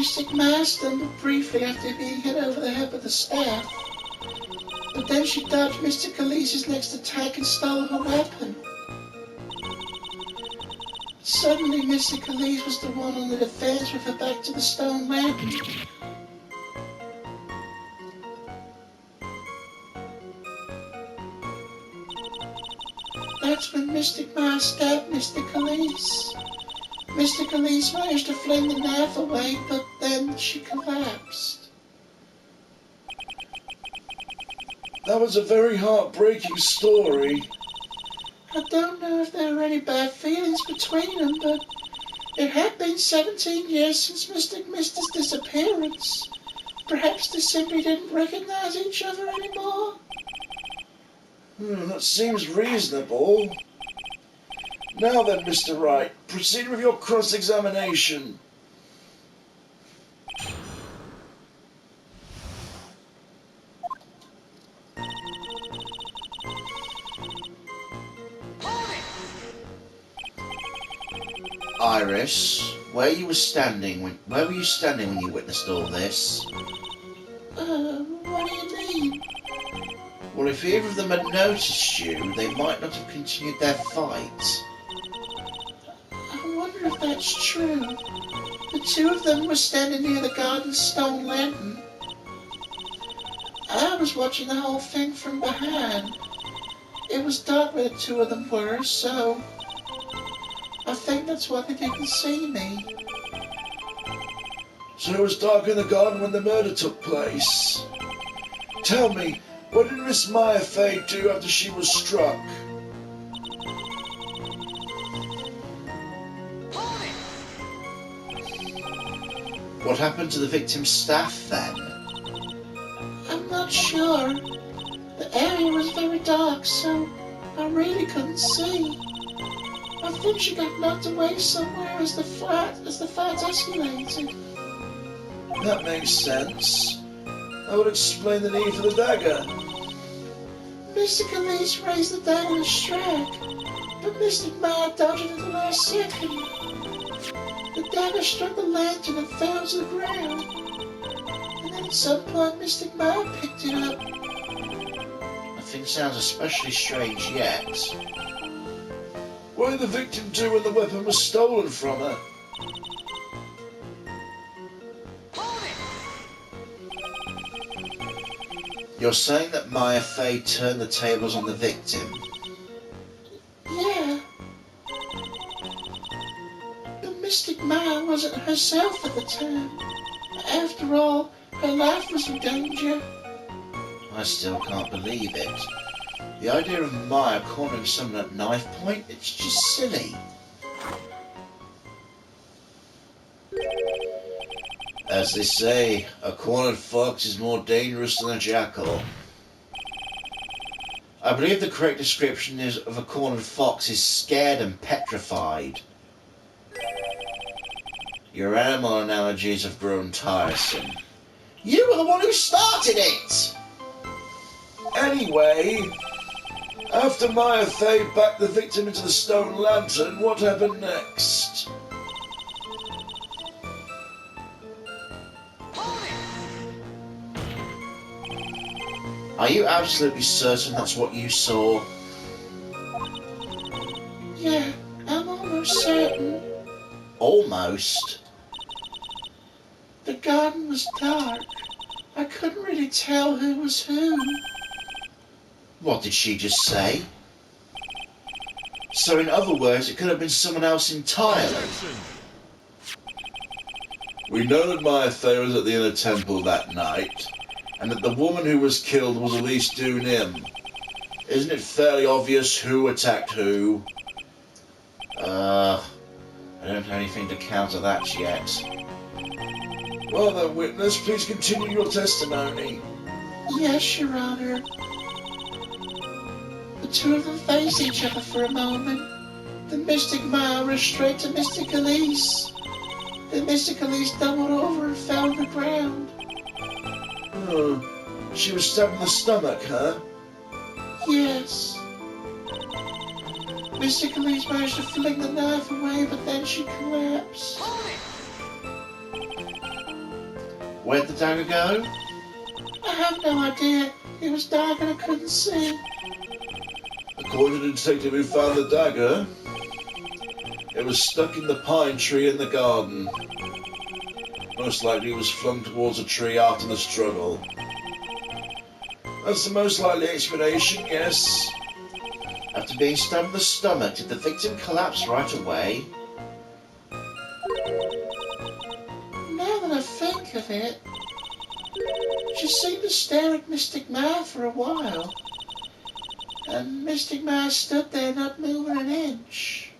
Mystic Ma stumbled briefly after being hit over the head with a staff, but then she dodged Mystic Elise's next attack and stole her weapon. Suddenly, Mystic Elise was the one on the defense with her back to the stone lantern. That's when Mystic Ma stabbed Mystic Elise. Mystic Elise managed to fling the knife away, but then she collapsed. That was a very heartbreaking story. I don't know if there were any bad feelings between them, but it had been 17 years since Mystic Mister's disappearance. Perhaps they simply didn't recognize each other anymore. That seems reasonable. Now then, Mr. Wright, proceed with your cross-examination. Iris, where were you standing when you witnessed all this? What do you mean? Well, if either of them had noticed you, they might not have continued their fight. I wonder if that's true. The two of them were standing near the garden stone lantern. I was watching the whole thing from behind. It was dark where the two of them were, so I think that's why they didn't see me. So it was dark in the garden when the murder took place. Tell me, what did Miss Maya Fey do after she was struck? What happened to the victim's staff then? I'm not sure. The area was very dark, so I really couldn't see. I think she got knocked away somewhere as the fight escalated. That makes sense. That would explain the need for the dagger. Mystic Elise raised the dagger to strike, but Mystic Ma dodged it at the last second. The dagger struck the lantern and fell to the ground. And then at some point, Mystic Ma picked it up. Nothing sounds especially strange yet. What did the victim do when the weapon was stolen from her? You're saying that Maya Fey turned the tables on the victim? Yeah. But Mystic Ma wasn't herself at the time. After all, her life was in danger. I still can't believe it. The idea of Maya cornering someone at knife point, it's just silly. As they say, a cornered fox is more dangerous than a jackal. I believe the correct description of a cornered fox is scared and petrified. Your animal analogies have grown tiresome. You were the one who started it! Anyway, after Maya Fey backed the victim into the stone lantern, what happened next? Are you absolutely certain that's what you saw? Yeah, I'm almost certain. Almost. The garden was dark. I couldn't really tell who was who. What did she just say? So in other words, it could have been someone else entirely. We know that Maya Fey was at the inner temple that night, and that the woman who was killed was Elise Dunim. Isn't it fairly obvious who attacked who? I don't have anything to counter that yet. Well then, witness, please continue your testimony. Yes, Your Honor. The two of them faced each other for a moment. Then Mystic Ma rushed straight to Mystic Elise. Then Mystic Elise doubled over and fell on the ground. Oh, she was stabbed in the stomach, huh? Yes. Mystic Elise managed to fling the knife away, but then she collapsed. Where'd the dagger go? I have no idea. It was dark and I couldn't see. According to the detective who found the dagger, it was stuck in the pine tree in the garden. Most likely it was flung towards a tree after the struggle. That's the most likely explanation, yes. After being stabbed in the stomach, did the victim collapse right away? Now that I think of it, she seemed to stare at Mystic Ma for a while. And Mystic Ma stood there not moving an inch.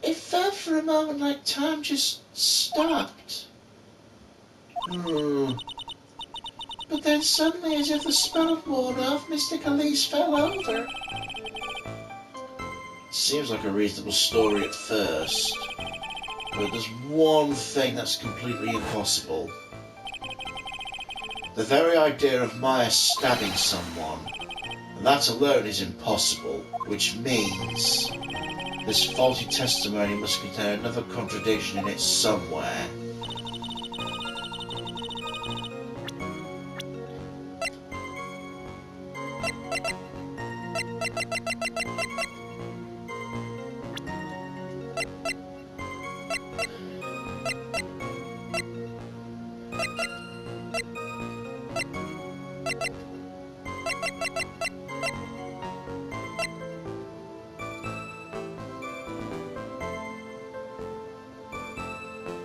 It felt for a moment like time just stopped. But then suddenly, as if the spirit wore off, Mystic Elise fell over. Seems like a reasonable story at first, but there's one thing that's completely impossible. The very idea of Maya stabbing someone, that alone is impossible, which means this faulty testimony must contain another contradiction in it somewhere.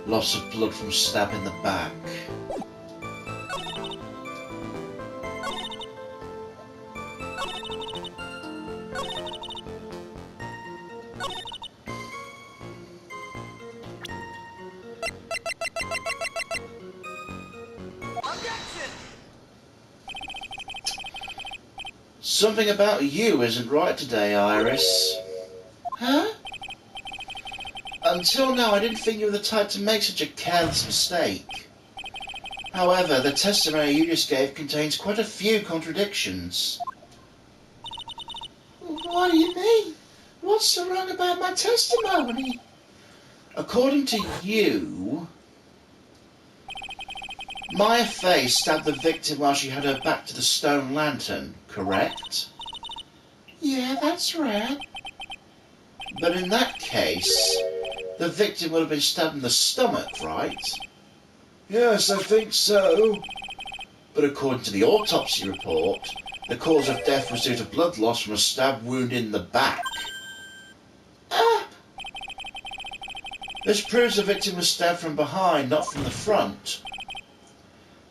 Loss of blood from stab in the back. Something about you isn't right today, Iris. Huh? Until now, I didn't think you were the type to make such a careless mistake. However, the testimony you just gave contains quite a few contradictions. What do you mean? What's so wrong about my testimony? According to you, Maya Fey stabbed the victim while she had her back to the stone lantern, correct? Yeah, that's right. But in that case, the victim would have been stabbed in the stomach, right? Yes, I think so. But according to the autopsy report, the cause of death was due to blood loss from a stab wound in the back. Ah! This proves the victim was stabbed from behind, not from the front.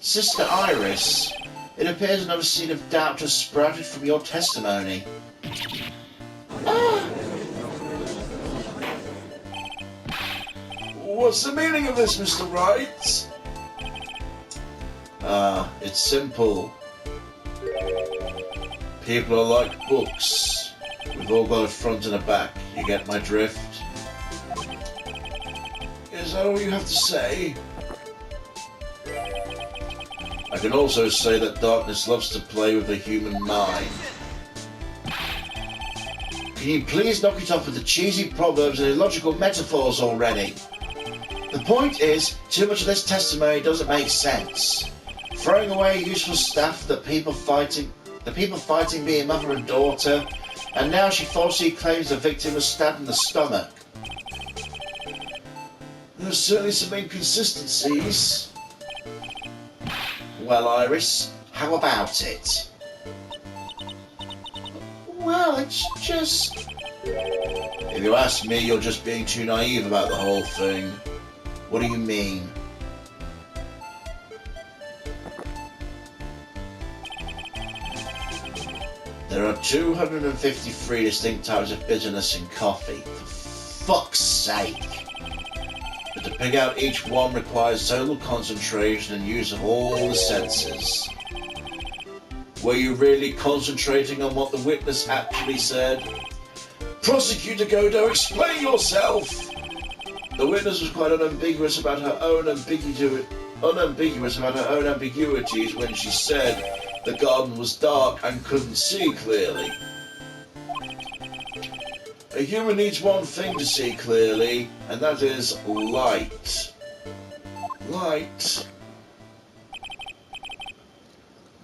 Sister Iris, it appears another seed of doubt has sprouted from your testimony. Ah! What's the meaning of this, Mr. Wright? It's simple. People are like books. We've all got a front and a back. You get my drift? Is that all you have to say? I can also say that darkness loves to play with the human mind. Can you please knock it off with the cheesy proverbs and illogical metaphors already? The point is, too much of this testimony doesn't make sense. Throwing away useful stuff, the people fighting being mother and daughter, and now she falsely claims the victim was stabbed in the stomach. There's certainly some inconsistencies. Well, Iris, how about it? Well, it's just... If you ask me, you're just being too naive about the whole thing. What do you mean? There are 253 distinct types of bitterness in coffee. For fuck's sake! But to pick out each one requires total concentration and use of all the senses. Were you really concentrating on what the witness actually said? Prosecutor Godot, explain yourself! The witness was quite unambiguous about her own ambiguities when she said the garden was dark and couldn't see clearly. A human needs one thing to see clearly, and that is light. light.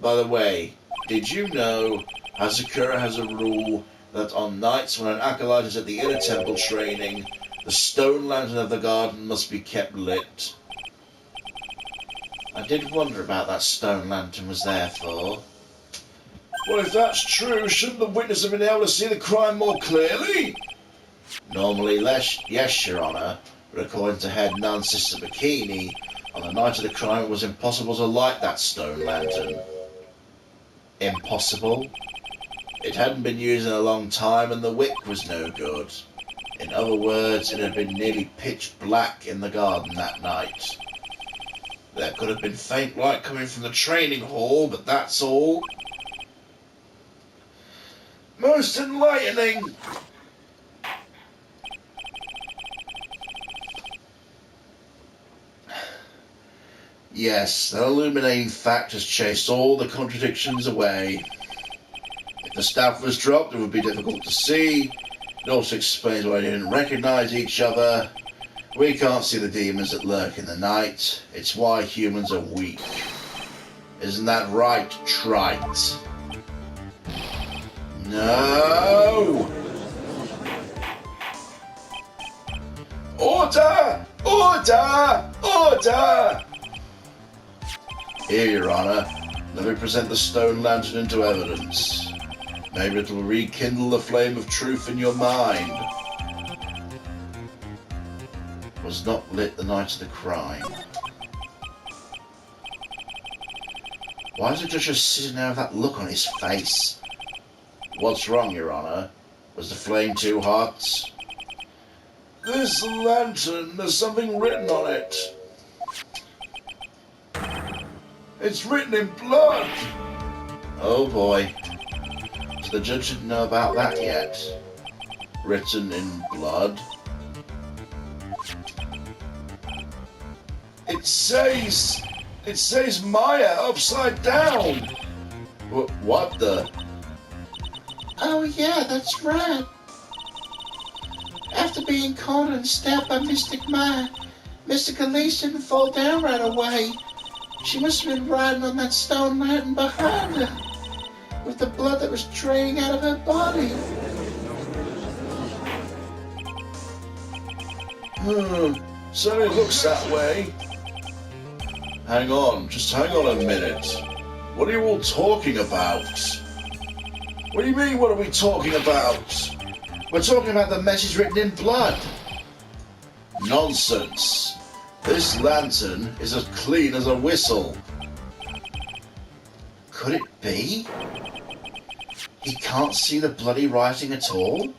By the way, did you know Hazakura has a rule that on nights when an acolyte is at the inner temple training, the stone lantern of the garden must be kept lit? I did wonder about that stone lantern was there for. Well, if that's true, shouldn't the witness have been able to see the crime more clearly? Normally, yes, Your Honour, but according to head nun Sister Bikini, on the night of the crime it was impossible to light that stone lantern. Impossible? It hadn't been used in a long time and the wick was no good. In other words, it had been nearly pitch black in the garden that night. There could have been faint light coming from the training hall, but that's all. Most enlightening. Yes, that illuminating fact has chased all the contradictions away. If the staff was dropped, it would be difficult to see. It also explains why they didn't recognize each other. We can't see the demons that lurk in the night. It's why humans are weak. Isn't that right, Trite? No! Order! Order! Order! Here, Your Honour, let me present the stone lantern into evidence. Maybe it'll rekindle the flame of truth in your mind. It was not lit the night of the crime. Why is the judge just sitting there with that look on his face? What's wrong, Your Honour? Was the flame too hot? This lantern, there's something written on it. It's written in blood. Oh boy. So the judge didn't know about that yet. Written in blood. It says Maya upside down. What the? Oh yeah, that's right. After being cornered and stabbed by Mystic Maya, Mystic Elise didn't fall down right away. She must have been riding on that stone lantern behind her, with the blood that was draining out of her body. So it looks that way. Hang on, just hang on a minute. What are you all talking about? What do you mean, what are we talking about? We're talking about the message written in blood. Nonsense. This lantern is as clean as a whistle. Could it be? He can't see the bloody writing at all?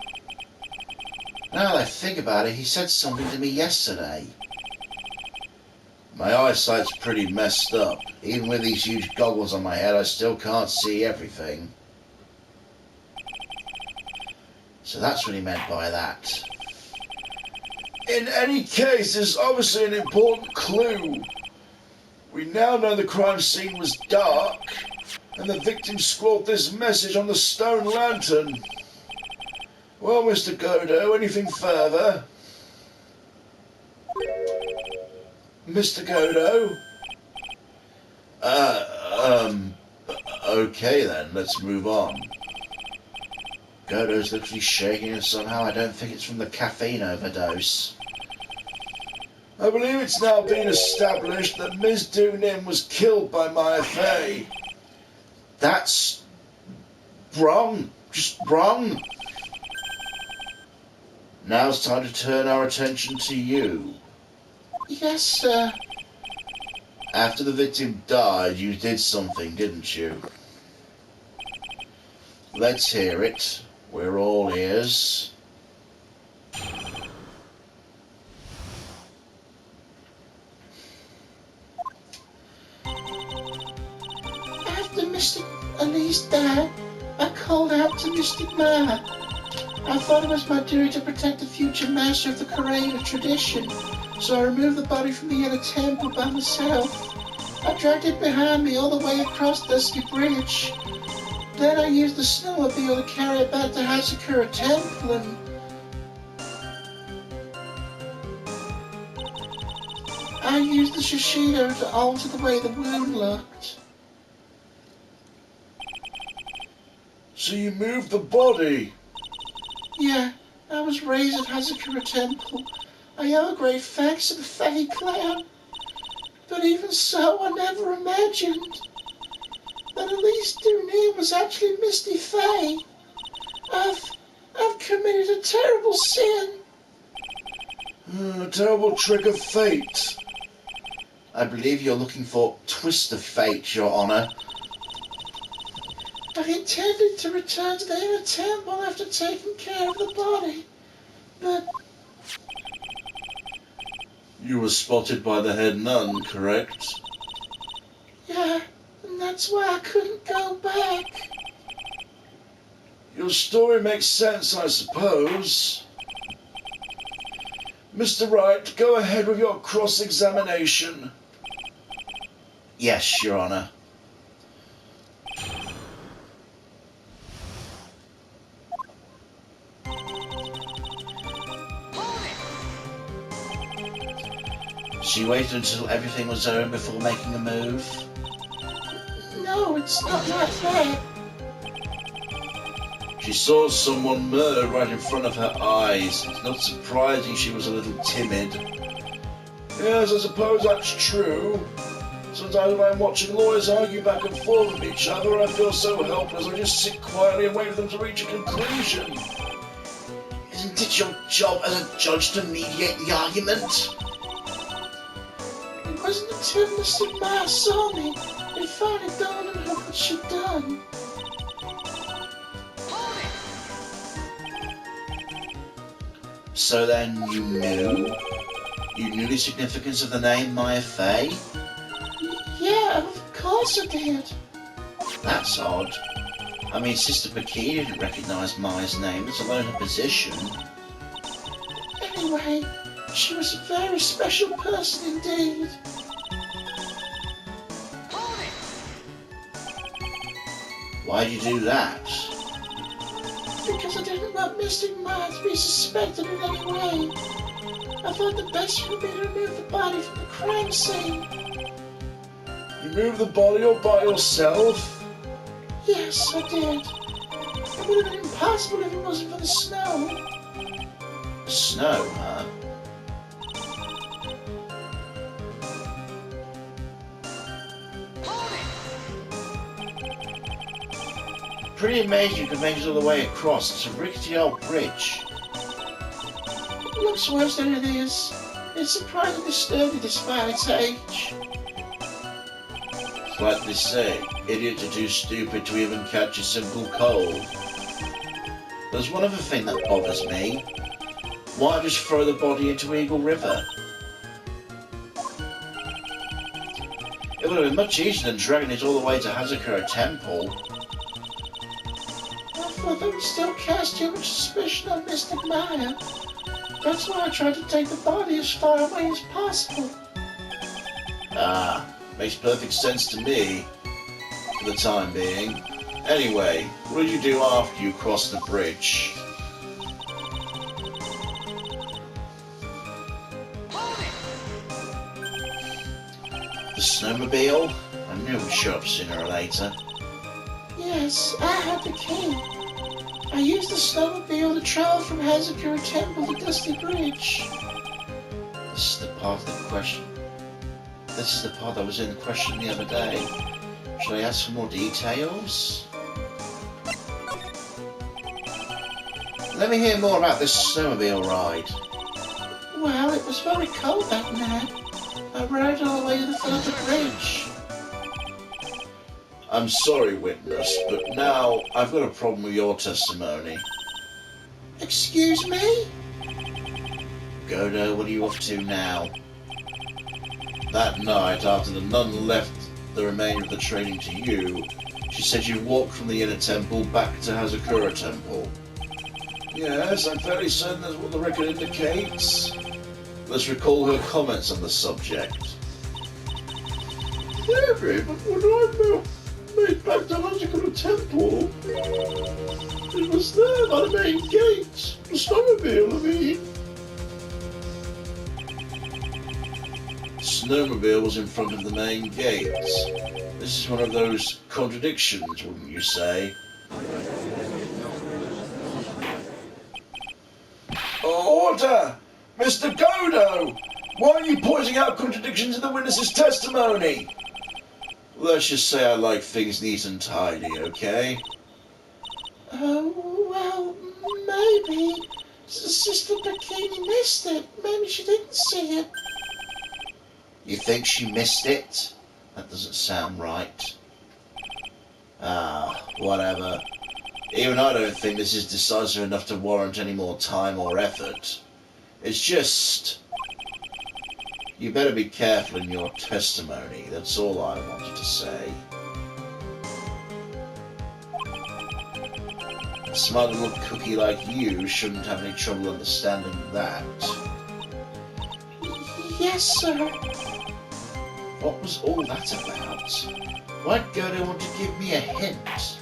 Now that I think about it, he said something to me yesterday. My eyesight's pretty messed up. Even with these huge goggles on my head, I still can't see everything. So that's what he meant by that. In any case, it's obviously an important clue. We now know the crime scene was dark, and the victim scrawled this message on the stone lantern. Well, Mr. Godo, anything further? Mr. Godo? Okay then, let's move on. Godo's literally shaking and somehow I don't think it's from the caffeine overdose. I believe it's now been established that Ms. Doonim was killed by Maya Fey. That's wrong. Just wrong. Now it's time to turn our attention to you. Yes, sir. After the victim died, you did something, didn't you? Let's hear it. We're all ears. After Mystic Elise died, I called out to Mystic Maya. I thought it was my duty to protect the future master of the Korean tradition, so I removed the body from the inner temple by myself. I dragged it behind me all the way across Dusky Bridge. Then I used the snowmobile to carry it back to Hazakura Temple and I used the Shishido to alter the way the wound looked. So you moved the body? Yeah, I was raised at Hazakura Temple. I owe a great thanks to the fatty clown. But even so, I never imagined that Elise Dunia was actually Misty Faye. I've committed a terrible sin. A terrible trick of fate. I believe you're looking for twist of fate, Your Honor. I intended to return to the inner temple after taking care of the body, but You were spotted by the head nun, correct? yeah, and that's why I couldn't go back. Your story makes sense, I suppose. Mr. Wright, go ahead with your cross-examination. Yes, Your Honor. She waited until everything was over before making a move. No, it's not like that. She saw someone murdered right in front of her eyes. It's not surprising she was a little timid. Yes, I suppose that's true. Sometimes when I'm watching lawyers argue back and forth with each other, I feel so helpless. I just sit quietly and wait for them to reach a conclusion. Isn't it your job as a judge to mediate the argument? It wasn't until Mr. Ma saw me, it finally dawned on her what she'd done. So then you knew? You knew the significance of the name Maya Fey? Yeah, of course I did. That's odd. I mean, Sister Bikini didn't recognise Maya's name, let alone her position. Anyway, she was a very special person indeed. Why'd you do that? Because I didn't want Mystic Ma to be suspected in any way. I thought the best would be to remove the body from the crime scene. You moved the body all by yourself? Yes, I did. It would have been impossible if it wasn't for the snow. The snow, huh? Pretty amazing you could make it all the way across. It's a rickety old bridge. It looks worse than it is. It's surprisingly sturdy despite its age. It's like they say, idiots are too stupid to even catch a simple cold. There's one other thing that bothers me. Why just throw the body into Eagle River? It would have been much easier than dragging it all the way to Hazakura Temple. I thought that would still cast too much suspicion on Mystic Maya. That's why I tried to take the body as far away as possible. Ah, makes perfect sense to me, for the time being. Anyway, what did you do after you crossed the bridge? The snowmobile? I knew it would show up sooner or later. Yes, I had the key. I used the snowmobile to travel from Hazakura Temple to Dusty Bridge. This is the part of the question. This is the part that was in the question the other day. Should I ask for more details? Let me hear more about this snowmobile ride. Well, it was very cold that night. I rode all the way to the foot of the bridge. I'm sorry, witness, but now I've got a problem with your testimony. Excuse me? Godo, what are you up to now? That night, after the nun left the remainder of the training to you, she said you walked from the inner temple back to Hazakura Temple. Yes, I'm fairly certain that's what the record indicates. Let's recall her comments on the subject. Maybe, but when I made back to Hazakura Temple, it was there by the main gate. The snowmobile, I mean. snowmobile was in front of the main gate. This is one of those contradictions, wouldn't you say? Order! Mr. Godo! Why are you pointing out contradictions in the witness's testimony? Let's just say I like things neat and tidy, okay? Oh, well, maybe. Sister Bikini missed it. Maybe she didn't see it. You think she missed it? That doesn't sound right. Ah, whatever. Even I don't think this is decisive enough to warrant any more time or effort. It's just... You better be careful in your testimony. That's all I wanted to say. A smart little cookie like you shouldn't have any trouble understanding that. Yes, sir. What was all that about? Why Godo want to give me a hint?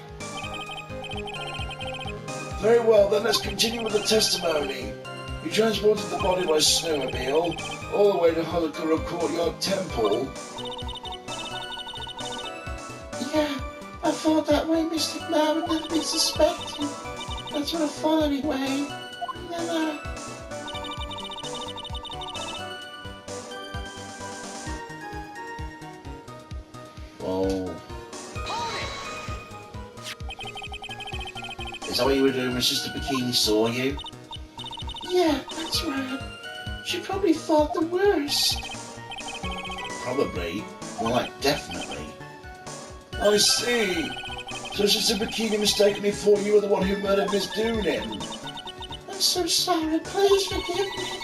Very well, then let's continue with the testimony. You transported the body by snowmobile all the way to Holokuro Courtyard Temple. Yeah, I thought that way Mr. Ma would never be suspected. That's what I thought anyway. And then, Oh. Is that what you were doing when Sister Bikini saw you? yeah, that's right. She probably thought the worst. Probably. More like definitely. I see. So Sister Bikini mistakenly thought you were the one who murdered Miss Doonin. I'm so sorry. Please forgive me.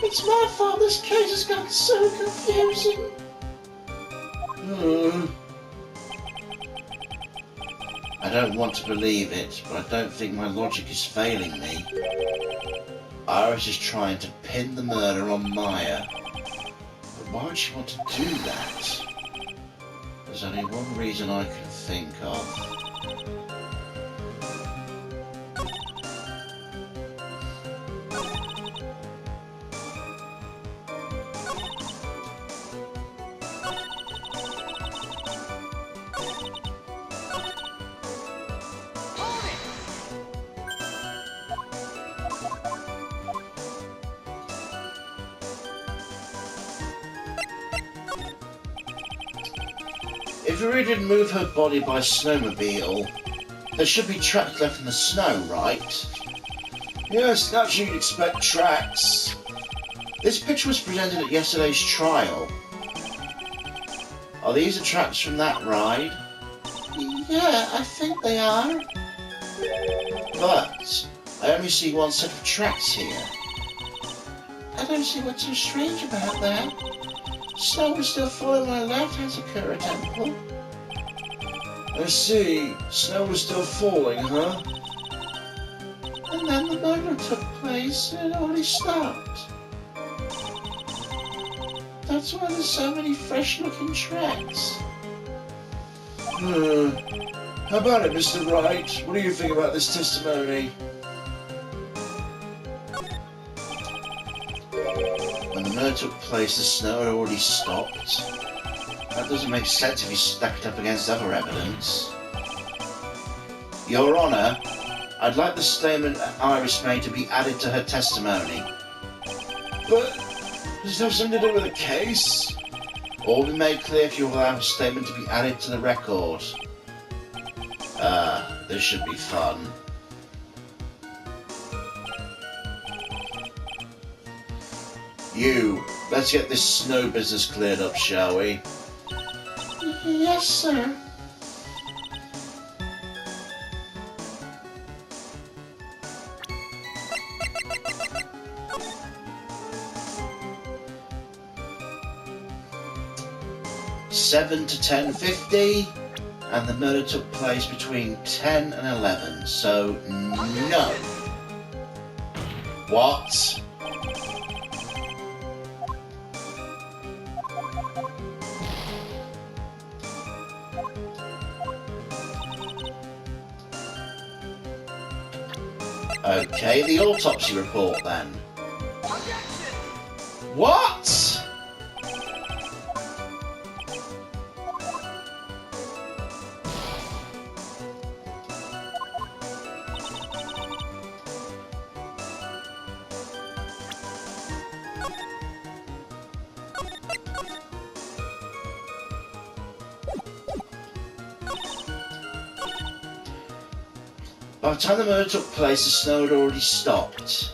It's my fault this case has gotten so confusing. I don't want to believe it, but I don't think my logic is failing me. Iris is trying to pin the murder on Maya. But why would she want to do that? There's only one reason I can think of. If we really didn't move her body by snowmobile, there should be tracks left in the snow, right? Yes, naturally you'd expect tracks. This picture was presented at yesterday's trial. Are these the tracks from that ride? Yeah, I think they are. But I only see one set of tracks here. I don't see what's so strange about that. Snow was still falling when I left Hazakura Temple. I see. Snow was still falling, huh? And then the murder took place and it already stopped. That's why there's so many fresh-looking tracks. How about it, Mr. Wright? What do you think about this testimony? When the murder took place, the snow had already stopped. That doesn't make sense if you stack it up against other evidence. Your Honour, I'd like the statement Iris made to be added to her testimony. But does it have something to do with the case? All will be made clear if you allow her statement to be added to the record. This should be fun. You, let's get this snow business cleared up, shall we? Yes, sir. Seven to 10:50, and the murder took place between 10 and 11, so no. What? Okay, the autopsy report then. What? By the time the murder took place, the snow had already stopped.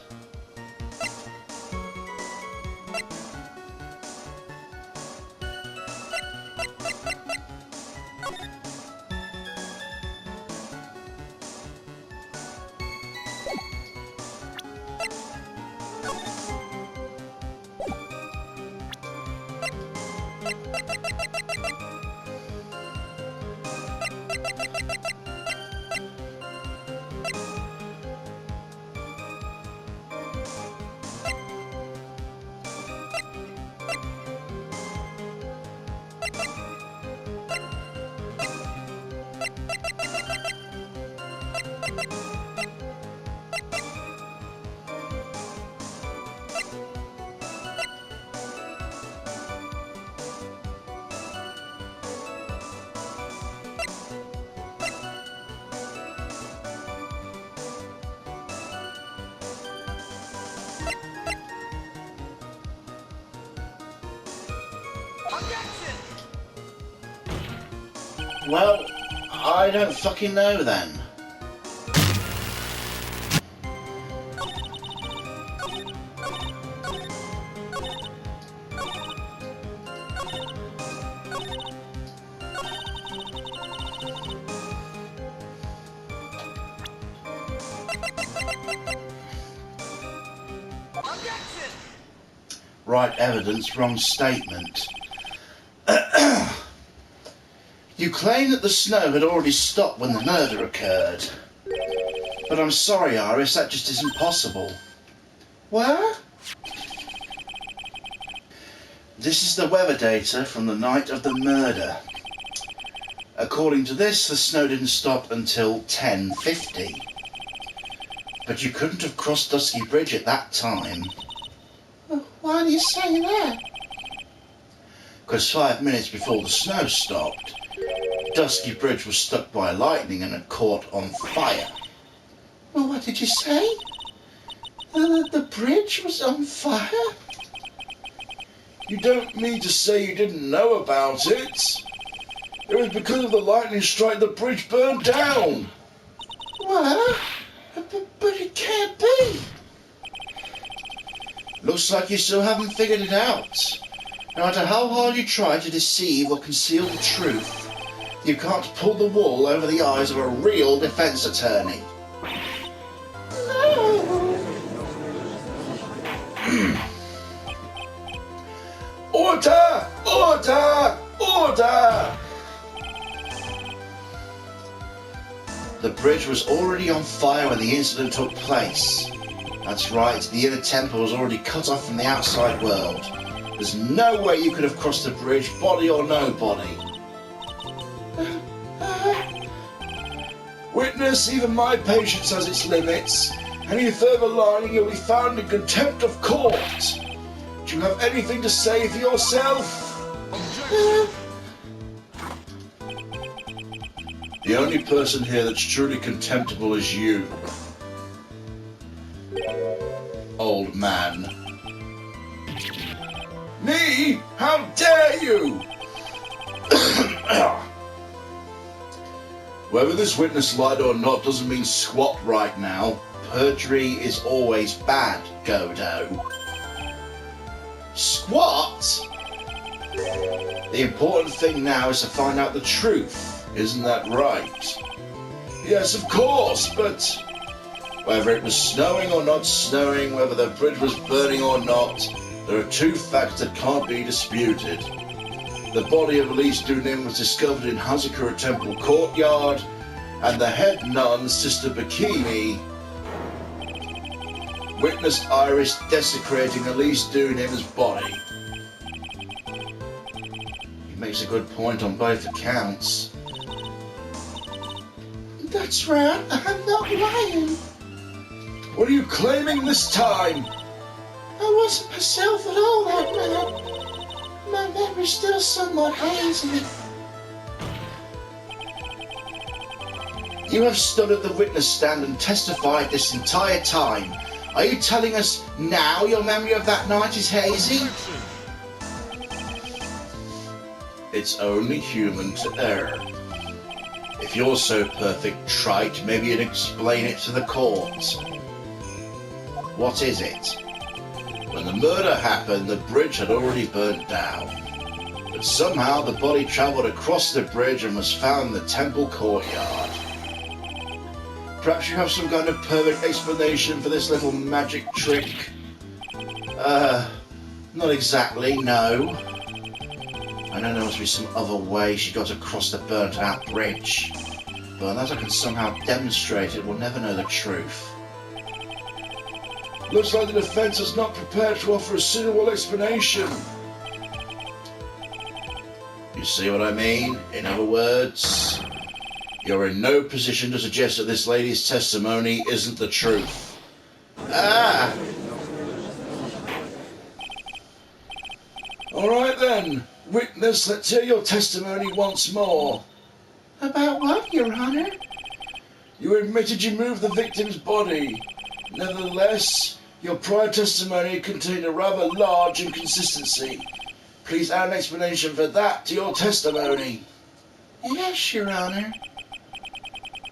Well, I don't fucking know then. Right evidence, wrong statement. You claim that the snow had already stopped when the murder occurred. But I'm sorry, Iris, that just isn't possible. What? This is the weather data from the night of the murder. According to this, the snow didn't stop until 10:50. But you couldn't have crossed Dusky Bridge at that time. Why do you say that? Because 5 minutes before the snow stopped, Dusky Bridge was struck by lightning and had caught on fire. Well, what did you say? The bridge was on fire? You don't mean to say you didn't know about it? It was because of the lightning strike the bridge burned down. What? But it can't be. Looks like you still haven't figured it out. No matter how hard you try to deceive or conceal the truth, you can't pull the wool over the eyes of a real defense attorney. No. Order! Order! Order! The bridge was already on fire when the incident took place. That's right, the inner temple was already cut off from the outside world. There's no way you could have crossed the bridge, body or no body. Witness, even my patience has its limits. Any further lying, you'll be found in contempt of court. Do you have anything to say for yourself? The only person here that's truly contemptible is you, old man. Me? How dare you! Whether this witness lied or not doesn't mean squat right now. Perjury is always bad, Godo. Squat? The important thing now is to find out the truth. Isn't that right? Yes, of course, but whether it was snowing or not snowing, whether the bridge was burning or not, there are two facts that can't be disputed. The body of Elise Dunin was discovered in Hazakura Temple courtyard, and the head nun, Sister Bikini, witnessed Iris desecrating Elise Dunin's body. He makes a good point on both accounts. That's right, I'm not lying. What are you claiming this time? I wasn't myself at all that night. My memory's still somewhat hazy. You have stood at the witness stand and testified this entire time. Are you telling us now your memory of that night is hazy? It's only human to err. If If you're so perfect, trite, maybe you'd explain it to the court. What is it? When the murder happened, the bridge had already burnt down. But somehow the body travelled across the bridge and was found in the temple courtyard. Perhaps you have some kind of perfect explanation for this little magic trick? Not exactly, no. I know there must be some other way she got across the burnt-out bridge. But unless I can somehow demonstrate it, we'll never know the truth. Looks like the defense is not prepared to offer a suitable explanation. You see what I mean? In other words, you're in no position to suggest that this lady's testimony isn't the truth. Ah! All right then. Witness, let's hear your testimony once more. About what, Your Honor? You admitted you moved the victim's body. Nevertheless, your prior testimony contained a rather large inconsistency. Please add an explanation for that to your testimony. Yes, Your Honor.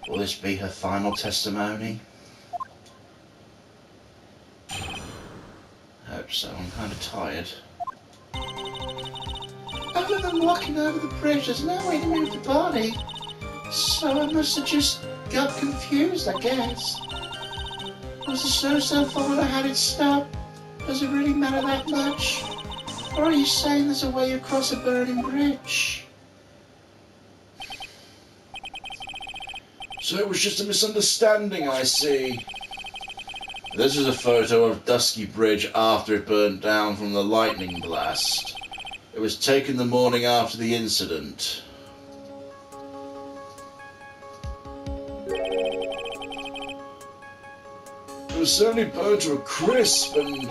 Will this be her final testimony? I hope so. I'm kind of tired. Other than walking over the bridge, there's no way to move the body. So I must have just got confused, I guess. Was the so-so fault I had it stop? Does it really matter that much? Or are you saying there's a way across a burning bridge? So it was just a misunderstanding, I see. This is a photo of Dusky Bridge after it burnt down from the lightning blast. It was taken the morning after the incident. It was certainly burned to a crisp, and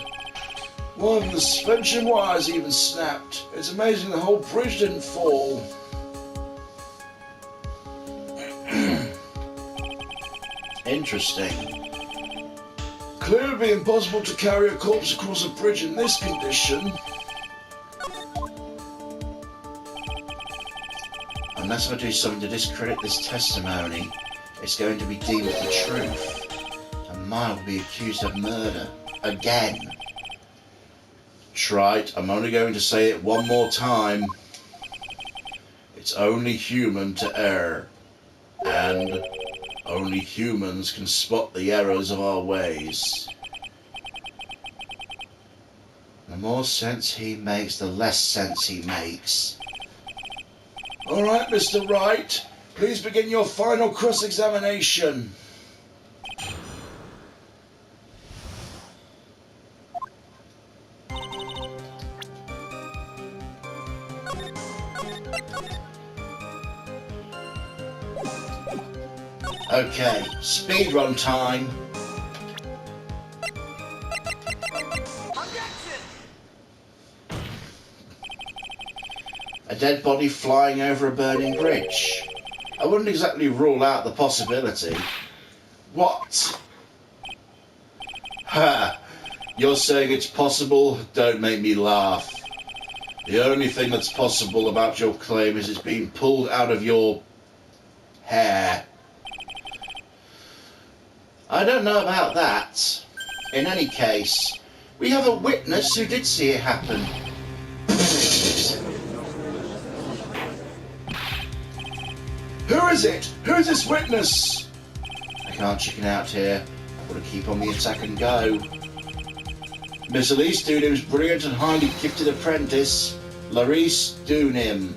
one of the suspension wires even snapped. It's amazing the whole bridge didn't fall. Interesting. Clearly it would be impossible to carry a corpse across a bridge in this condition. Unless I do something to discredit this testimony, it's going to be deemed the truth. And mine will be accused of murder. Again. Trite, I'm only going to say it one more time. It's only human to err. And only humans can spot the errors of our ways. The more sense he makes, the less sense he makes. All right, Mr. Wright, please begin your final cross-examination. Okay, speed run time. A dead body flying over a burning bridge. I wouldn't exactly rule out the possibility. What? Ha! You're saying it's possible? Don't make me laugh. The only thing that's possible about your claim is it's being pulled out of your hair. I don't know about that. In any case, we have a witness who did see it happen. Who is it? Who is this witness? I can't chicken out here. I've got to keep on the attack and go. Miss Elise Doonim's brilliant and highly gifted apprentice, Larice Doonim.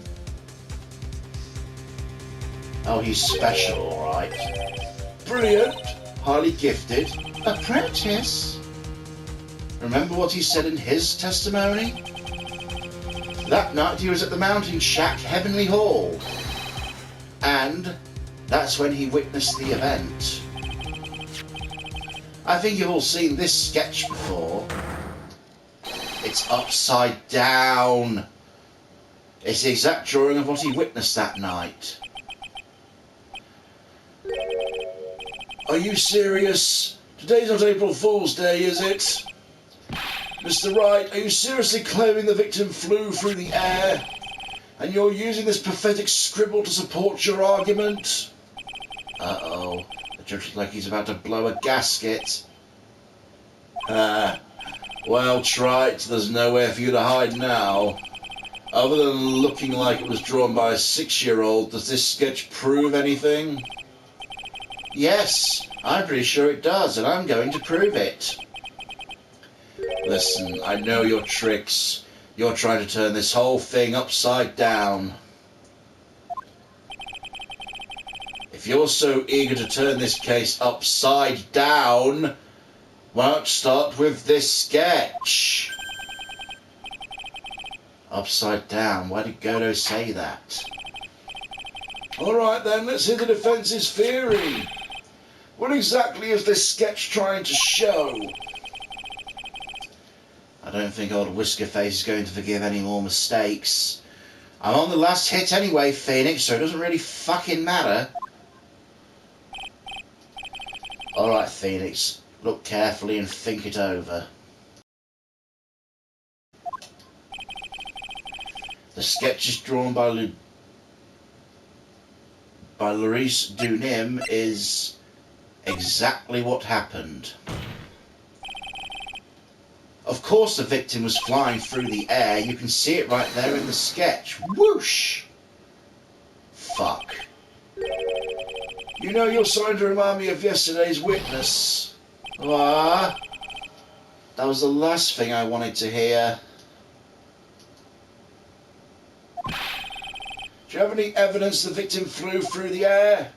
Oh, he's special, alright. Brilliant. Highly gifted. Apprentice? Remember what he said in his testimony? That night he was at the Mountain Shack Heavenly Hall. And that's when he witnessed the event. I think you've all seen this sketch before. It's upside down. It's the exact drawing of what he witnessed that night. Are you serious? Today's not April Fool's Day, is it? Mr. Wright, are you seriously claiming the victim flew through the air? And you're using this pathetic scribble to support your argument? Uh-oh. The judge looks like he's about to blow a gasket. Well tried. There's nowhere for you to hide now. Other than looking like it was drawn by a 6-year-old, does this sketch prove anything? Yes, I'm pretty sure it does, and I'm going to prove it. Listen, I know your tricks. You're trying to turn this whole thing upside down. If you're so eager to turn this case upside down, why not start with this sketch? Upside down. Why did Godo say that? Alright then, let's hear the defence's theory. What exactly is this sketch trying to show? I don't think old Whiskerface is going to forgive any more mistakes. I'm on the last hit anyway, Phoenix, so it doesn't really fucking matter. Alright, Phoenix, look carefully and think it over. The sketches drawn by Laurice Dunim is exactly what happened. Of course the victim was flying through the air. You can see it right there in the sketch. Whoosh! Fuck. You know, you're starting to remind me of yesterday's witness. Ah, that was the last thing I wanted to hear. Do you have any evidence the victim flew through the air?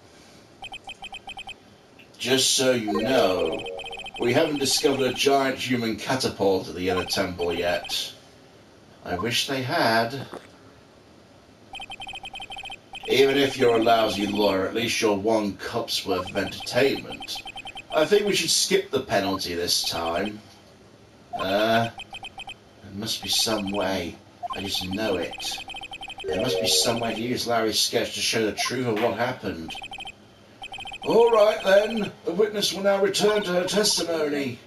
Just so you know, we haven't discovered a giant human catapult at the Yellow Temple yet. I wish they had. Even if you're a lousy lawyer, at least you're 1 cup's worth of entertainment. I think we should skip the penalty this time. There must be some way. I just know it. There must be some way to use Larry's sketch to show the truth of what happened. Alright then, the witness will now return to her testimony.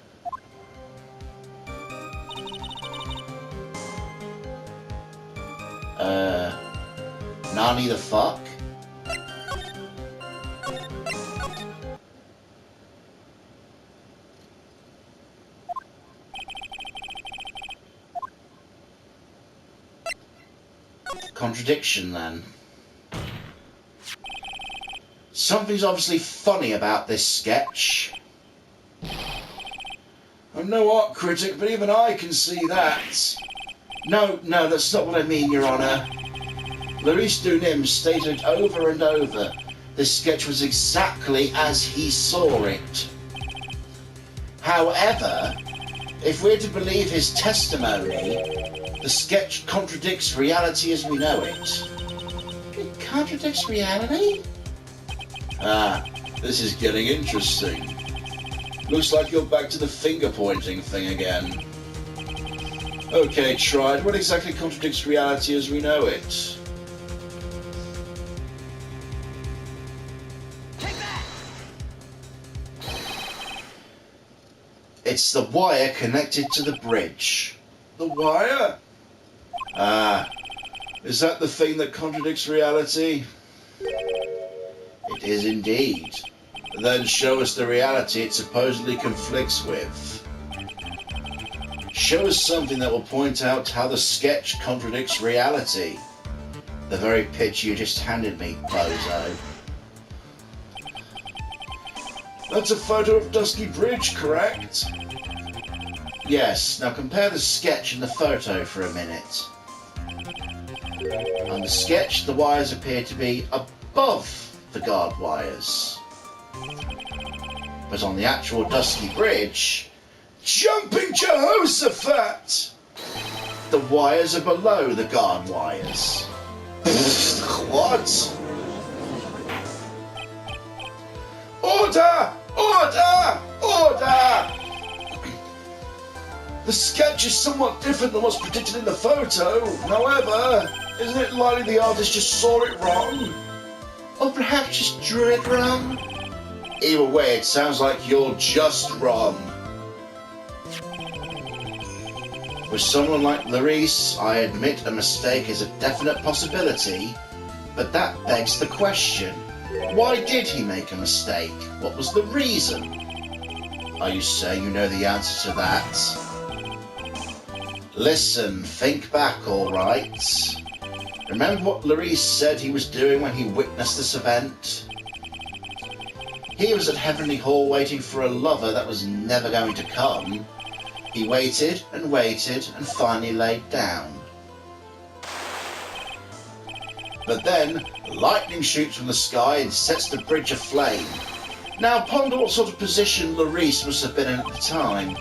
Nani the fuck? Contradiction then. Something's obviously funny about this sketch. I'm no art critic, but even I can see that. No, that's not what I mean, Your Honour. Laurice Dunim stated over and over this sketch was exactly as he saw it. However, if we're to believe his testimony, the sketch contradicts reality as we know it. It contradicts reality? This is getting interesting. Looks like you're back to the finger-pointing thing again. Okay, Tride, what exactly contradicts reality as we know it? It's the wire connected to the bridge. The wire? Is that the thing that contradicts reality? It is indeed. Then show us the reality it supposedly conflicts with. Show us something that will point out how the sketch contradicts reality. The very pitch you just handed me, bozo. That's a photo of Dusky Bridge, correct? Yes, now compare the sketch and the photo for a minute. On the sketch, the wires appear to be above the guard wires. But on the actual Dusky Bridge, Jumping Jehoshaphat! The wires are below the guard wires. What? Order! Order! Order! The sketch is somewhat different than what's predicted in the photo. However, isn't it likely the artist just saw it wrong? Or perhaps just drew it wrong? Either way, it sounds like you're just wrong. With someone like Laurice, I admit a mistake is a definite possibility, but that begs the question, Why did he make a mistake? What was the reason? Are you saying you know the answer to that? Listen, think back, all right? Remember what Larice said he was doing when he witnessed this event? He was at Heavenly Hall waiting for a lover that was never going to come. He waited and waited and finally laid down. But then, lightning shoots from the sky and sets the bridge aflame. Now ponder what sort of position Larice must have been in at the time.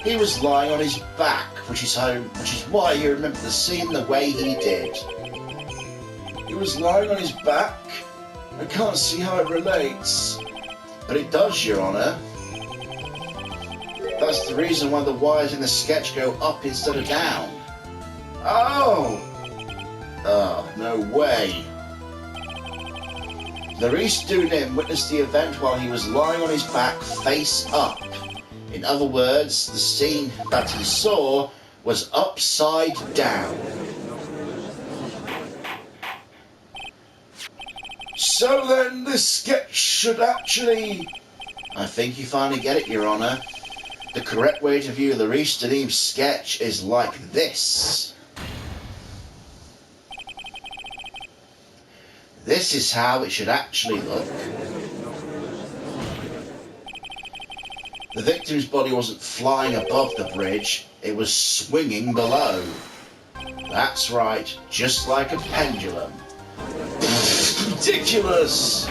He was lying on his back, which is why you remember the scene the way he did. He was lying on his back? I can't see how it relates. But it does, Your Honour. That's the reason why the wires in the sketch go up instead of down. Oh! Oh, no way. Larice Dunim witnessed the event while he was lying on his back face up. In other words, the scene that he saw was upside down. So then this sketch should actually... I think you finally get it, Your Honour. The correct way to view Larice Dunim's sketch is like this. This is how it should actually look. The victim's body wasn't flying above the bridge, it was swinging below. That's right, just like a pendulum. Ridiculous!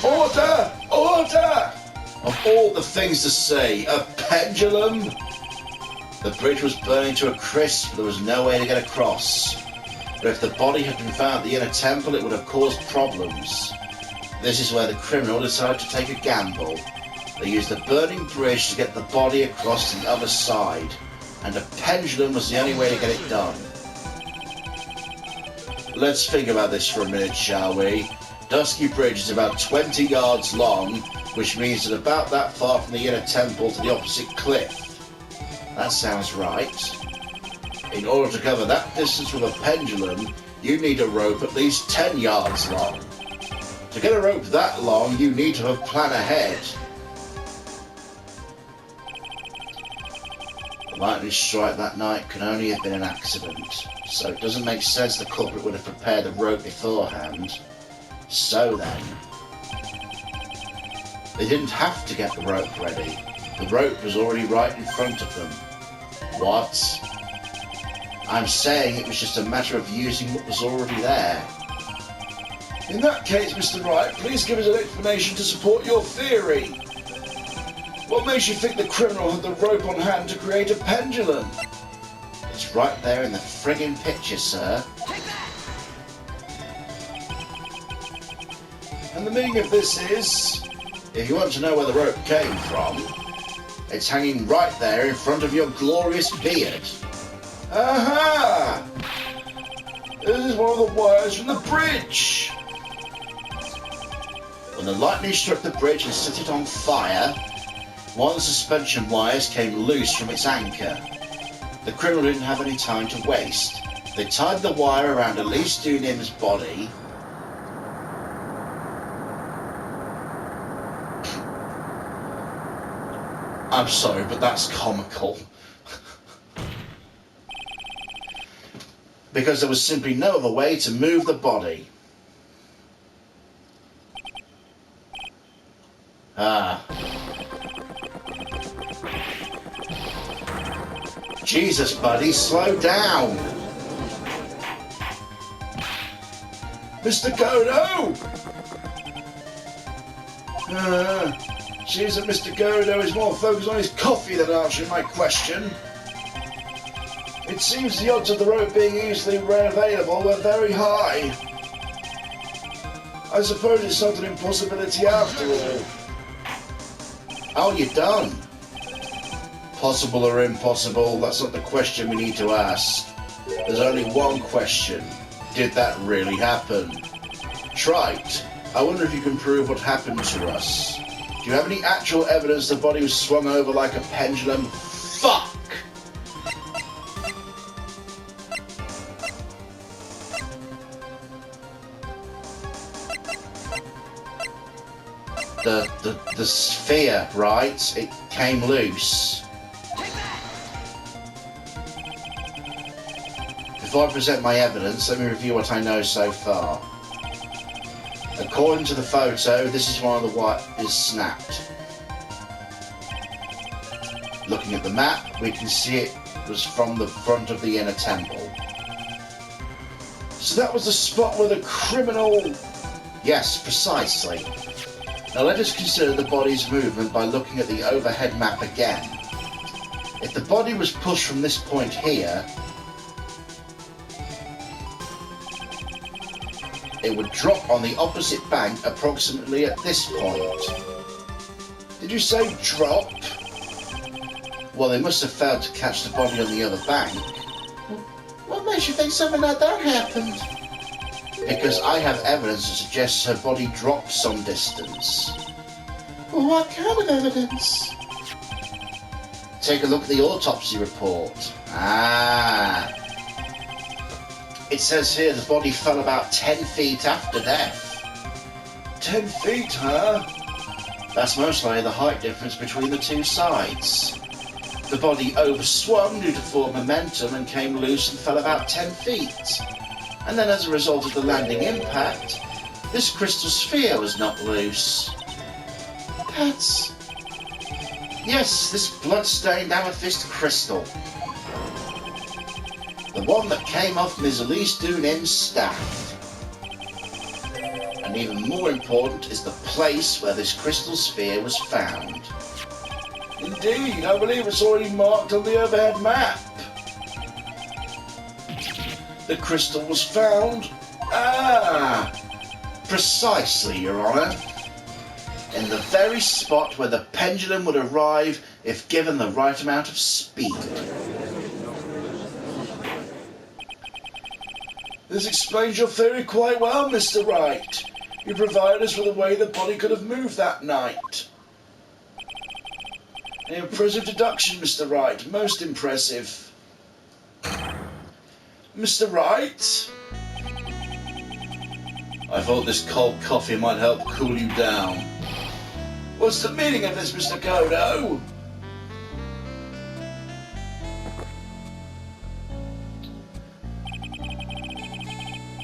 Order! Order! Of all the things to say, a pendulum? The bridge was burning to a crisp, there was no way to get across. But if the body had been found at the inner temple, it would have caused problems. This is where the criminal decided to take a gamble. They used the burning bridge to get the body across to the other side, and a pendulum was the only way to get it done. Let's think about this for a minute, shall we? Dusky Bridge is about 20 yards long, which means that about that far from the inner temple to the opposite cliff. That sounds right. In order to cover that distance with a pendulum, you need a rope at least 10 yards long. To get a rope that long, you need to have planned ahead. The lightning strike that night can only have been an accident, so it doesn't make sense the culprit would have prepared the rope beforehand. So then, they didn't have to get the rope ready. The rope was already right in front of them. What? I'm saying it was just a matter of using what was already there. In that case, Mr. Wright, please give us an explanation to support your theory. What makes you think the criminal had the rope on hand to create a pendulum? It's right there in the friggin' picture, sir. And the meaning of this is... If you want to know where the rope came from, it's hanging right there in front of your glorious beard. Aha! This is one of the wires from the bridge. When the lightning struck the bridge and set it on fire, one of the suspension wires came loose from its anchor. The criminal didn't have any time to waste. They tied the wire around Elise Dunim's body. I'm sorry, but that's comical. Because there was simply no other way to move the body. Jesus, buddy, slow down. Mr. Godo! Seems that Mr. Godo is more focused on his coffee than answering my question. It seems the odds of the rope being easily available were very high. I suppose it's not an impossibility after all. Oh, you're done. Possible or impossible, that's not the question we need to ask. There's only one question. Did that really happen? Trite, I wonder if you can prove what happened to us. Do you have any actual evidence the body was swung over like a pendulum? Fuck! the sphere, right? It came loose. Before I present my evidence, let me review what I know so far. According to the photo, this is one of the wires is snapped. Looking at the map, we can see it was from the front of the inner temple. So that was the spot where the criminal... Yes, precisely. Now let us consider the body's movement by looking at the overhead map again. If the body was pushed from this point here, it would drop on the opposite bank approximately at this point. Did you say drop? Well, they must have failed to catch the body on the other bank. What makes you think something like that happened? Because I have evidence that suggests her body dropped some distance. Well, what kind of evidence? Take a look at the autopsy report. Ah. It says here the body fell about 10 feet after death. 10 feet, huh? That's most likely the height difference between the two sides. The body overswung due to forward momentum and came loose and fell about 10 feet. And then as a result of the landing impact, this crystal sphere was knocked loose. That's... Yes, this blood-stained amethyst crystal. The one that came off Ms. Elise Dunin's staff. And even more important is the place where this crystal sphere was found. Indeed, I believe it's already marked on the overhead map. The crystal was found... Ah! Precisely, Your Honour. In the very spot where the pendulum would arrive if given the right amount of speed. This explains your theory quite well, Mr. Wright. You provided us with a way the body could have moved that night. An impressive deduction, Mr. Wright. Most impressive. Mr. Wright? I thought this cold coffee might help cool you down. What's the meaning of this, Mr. Kodo?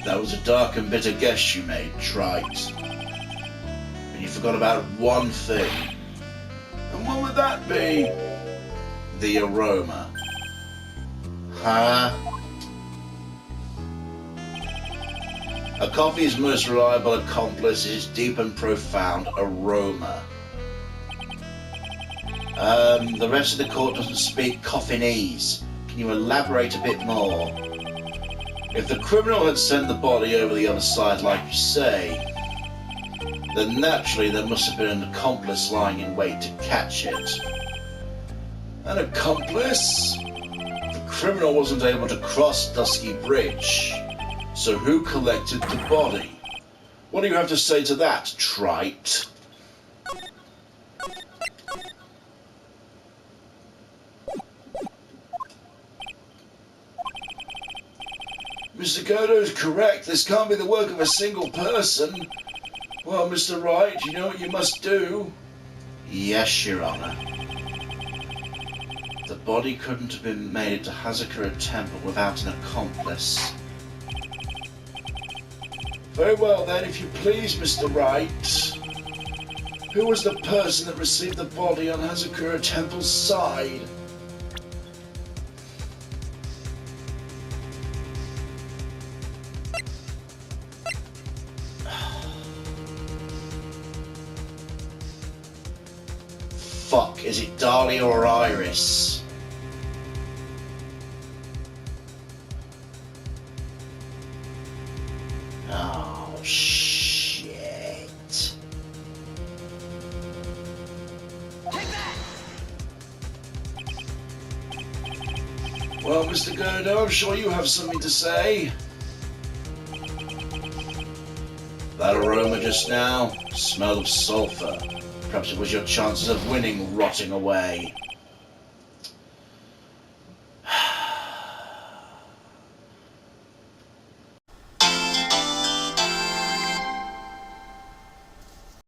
That was a dark and bitter guess you made, Trite. And you forgot about one thing. And what would that be? The aroma. Huh? A coffee's most reliable accomplice is its deep and profound aroma. The rest of the court doesn't speak Coffinese. Can you elaborate a bit more? If the criminal had sent the body over the other side, like you say, then naturally there must have been an accomplice lying in wait to catch it. An accomplice? The criminal wasn't able to cross Dusky Bridge, so who collected the body? What do you have to say to that, Trite? Mr. Godo is correct. This can't be the work of a single person. Well, Mr. Wright, you know what you must do? Yes, Your Honour. The body couldn't have been made to Hazakura Temple without an accomplice. Very well then, if you please, Mr. Wright. Who was the person that received the body on Hazakura Temple's side? Fuck, is it Dahlia or Iris? Oh, shit. Well, Mr. Godo, I'm sure you have something to say. That aroma just now smelled of sulphur. Perhaps it was your chances of winning rotting away.